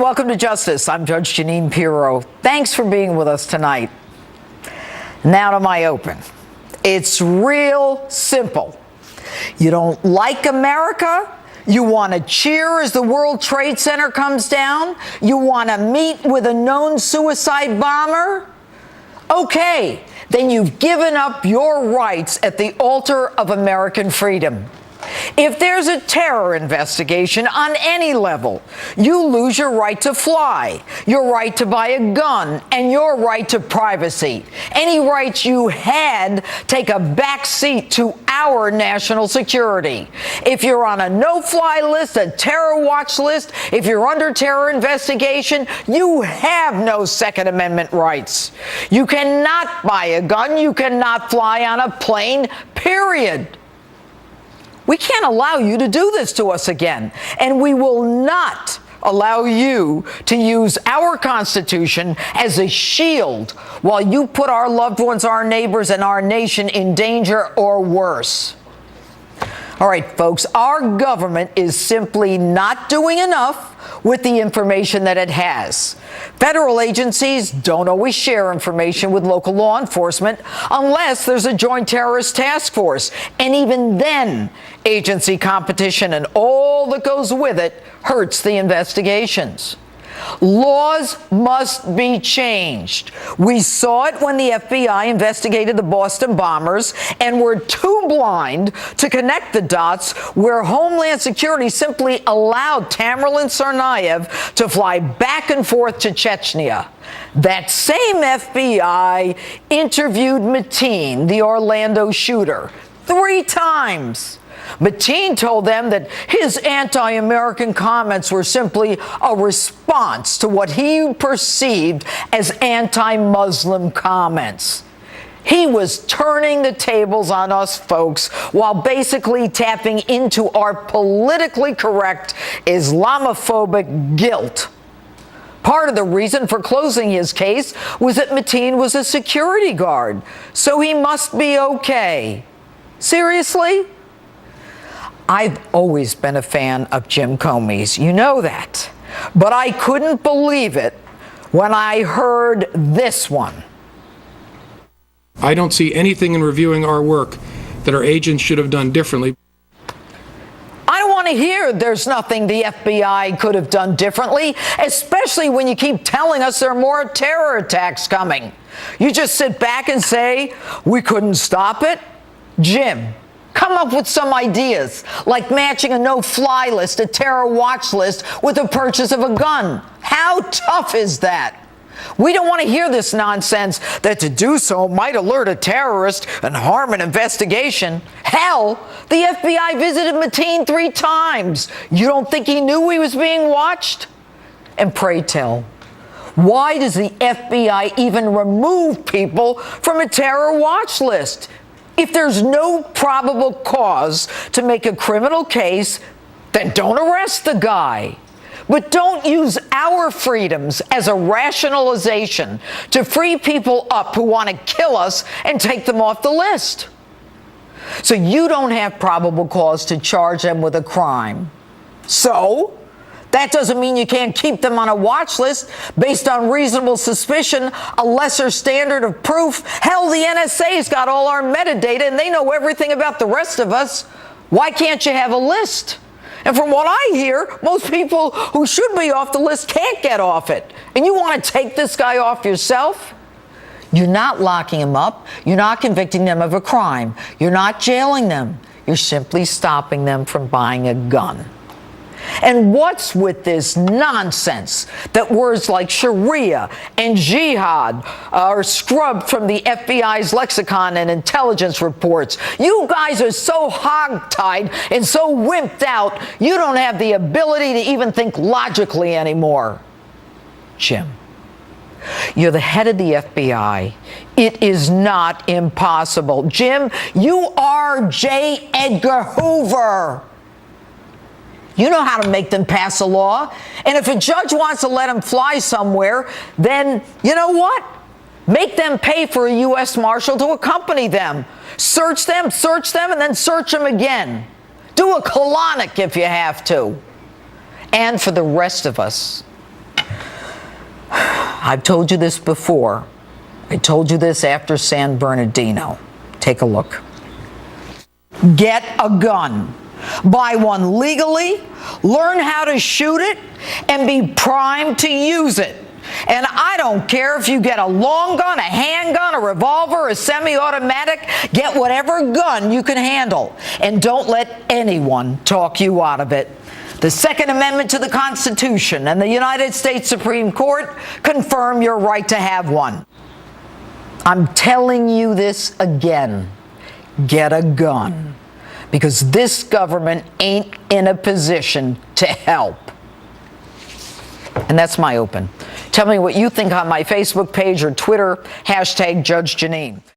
Welcome to Justice. I'm Judge Jeanine Pirro. Thanks for being with us tonight. Now to my open. It's real simple. You don't like America? You want to cheer as the World Trade Center comes down? You want to meet with a known suicide bomber? Okay, then you've given up your rights at the altar of American freedom. If there's a terror investigation on any level, you lose your right to fly, your right to buy a gun, and your right to privacy. Any rights you had take a back seat to our national security. If you're on a no-fly list, a terror watch list, if you're under terror investigation, you have no Second Amendment rights. You cannot buy a gun, you cannot fly on a plane, period. We can't allow you to do this to us again, and we will not allow you to use our Constitution as a shield while you put our loved ones, our neighbors, and our nation in danger or worse. All right, folks, our government is simply not doing enough with the information that it has. Federal agencies don't always share information with local law enforcement unless there's a joint terrorist task force. And even then, agency competition and all that goes with it hurts the investigations. Laws must be changed. We saw it when the FBI investigated the Boston bombers and were too blind to connect the dots where Homeland Security simply allowed Tamerlan Tsarnaev to fly back and forth to Chechnya. That same FBI interviewed Mateen, the Orlando shooter, 3 times. Mateen told them that his anti-American comments were simply a response to what he perceived as anti-Muslim comments. He was turning the tables on us folks while basically tapping into our politically correct Islamophobic guilt. Part of the reason for closing his case was that Mateen was a security guard, so he must be okay. Seriously? I've always been a fan of Jim Comey's, you know that. But I couldn't believe it when I heard this one. I don't see anything in reviewing our work that our agents should have done differently. I don't want to hear there's nothing the FBI could have done differently, especially when you keep telling us there are more terror attacks coming. You just sit back and say, we couldn't stop it? Jim, come up with some ideas, like matching a no-fly list, a terror watch list, with the purchase of a gun. How tough is that? We don't want to hear this nonsense that to do so might alert a terrorist and harm an investigation. Hell, the FBI visited Mateen 3 times. You don't think he knew he was being watched? And pray tell, why does the FBI even remove people from a terror watch list? If there's no probable cause to make a criminal case, then don't arrest the guy. But don't use our freedoms as a rationalization to free people up who want to kill us and take them off the list. So you don't have probable cause to charge them with a crime. So that doesn't mean you can't keep them on a watch list based on reasonable suspicion, a lesser standard of proof. Hell, the NSA's got all our metadata and they know everything about the rest of us. Why can't you have a list? And from what I hear, most people who should be off the list can't get off it. And you want to take this guy off yourself? You're not locking him up. You're not convicting them of a crime. You're not jailing them. You're simply stopping them from buying a gun. And what's with this nonsense that words like Sharia and jihad are scrubbed from the FBI's lexicon and intelligence reports? You guys are so hogtied and so wimped out, you don't have the ability to even think logically anymore. Jim, you're the head of the FBI. It is not impossible. Jim, you are J. Edgar Hoover. You know how to make them pass a law. And if a judge wants to let them fly somewhere, then you know what? Make them pay for a U.S. Marshal to accompany them. Search them, and then search them again. Do a colonic if you have to. And for the rest of us, I've told you this before. I told you this after San Bernardino. Take a look. Get a gun. Buy one legally, learn how to shoot it, and be primed to use it. And I don't care if you get a long gun, a handgun, a revolver, a semi-automatic, get whatever gun you can handle. And don't let anyone talk you out of it. The Second Amendment to the Constitution and the United States Supreme Court confirm your right to have one. I'm telling you this again. Get a gun. Because this government ain't in a position to help. And that's my open. Tell me what you think on my Facebook page or Twitter, #Judge Jeanine.